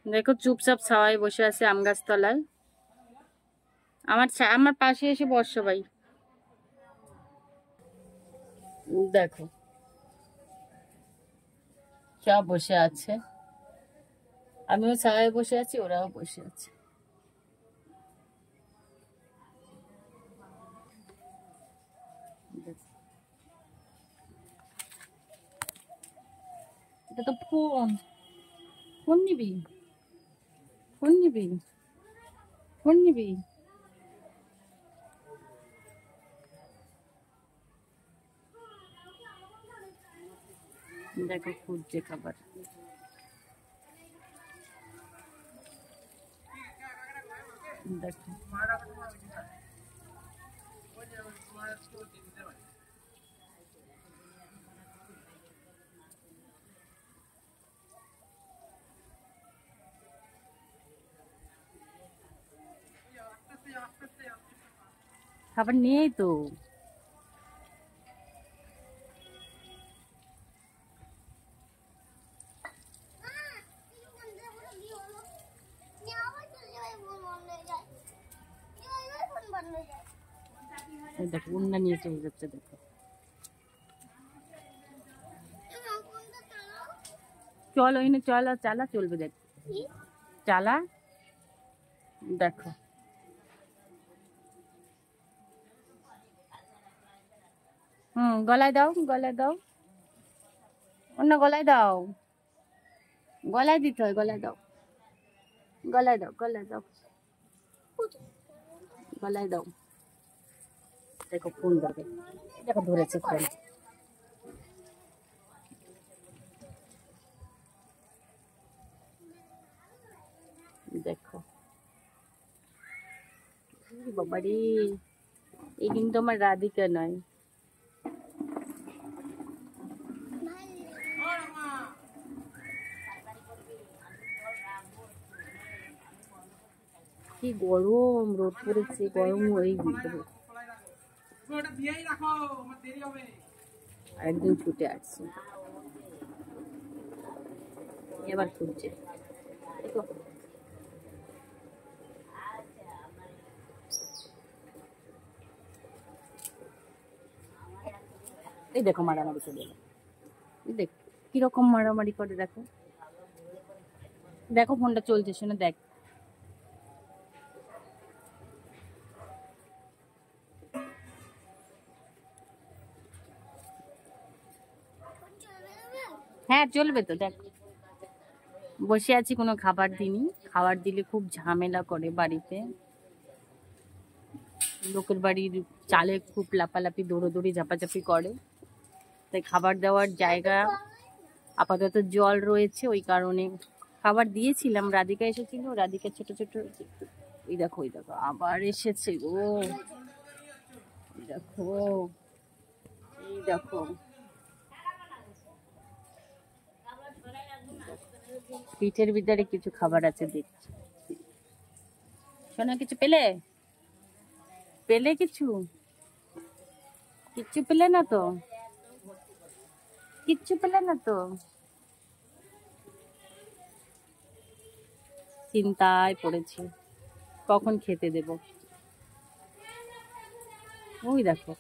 দেখো চুপচাপ ছাওয়ায় বসে আছে আম গাছ তলায়। আমার পাশে এসে বস সবাই। দেখো সব বসে আছে, আমিও ছায়ায় বসে আছি, ওরাও বসে আছে। এটা তো ফোন, ফোন নিবি, ফোন নিবি, ফোন নিবি। দেখো খুঁজছে খাবার। দেখো খাবার নিয়েই তো। দেখো উন্না নিয়ে চলে যাচ্ছে। দেখো চল ওইনে চল, আর চালা চলবে। দেখ চালা। দেখো গলায় দাও, গলায় দাও, অন্য গলায় দাও, গলায় দিতে হয়, গলায় দাও, গলায় দাও, গলায় দাও, গলায় দাও। দেখো ফোন ধরবে, দেখো ধরেছে ফোন। দেখো বাবারে, এই কিন্তু আমার রাধিকা নয়। কি গরম, রোদ পড়েছে, গরম হয়ে গেছে। আরেকদিন ছুটে আসছে, এবার খুঁজছে। এই দেখো মারামারি করে, দেখ কিরকম মারামারি করে। দেখো দেখো ফোনটা চলছে, শুনে দেখ। হ্যাঁ চলবে তো। দেখ বসে আছি, কোনো খাবার দিইনি, খাবার দিলে খুব ঝামেলা করে বাড়িতে। লোকের বাড়ির চালে খুব লাপালাপি দৌড়োদৌড়ি ঝাপাঝাপি করে, তাই খাবার দেওয়ার জায়গা আপাতত জল রয়েছে, ওই কারণে খাবার দিয়েছিলাম। রাধিকা এসেছিল, রাধিকা ছোট ছোট, ওই দেখো ওই দেখো আবার এসেছে গো। দেখো এই দেখো, পিঠের ভিতরে কিছু খাবার আছে দেখছি। শোনা কিছু পেলে, পেলে কিছু, কিচ্ছু পেলে না তো, কিচ্ছু পেলে না তো। চিন্তায় পড়েছি কখন খেতে দেব। ওই দেখো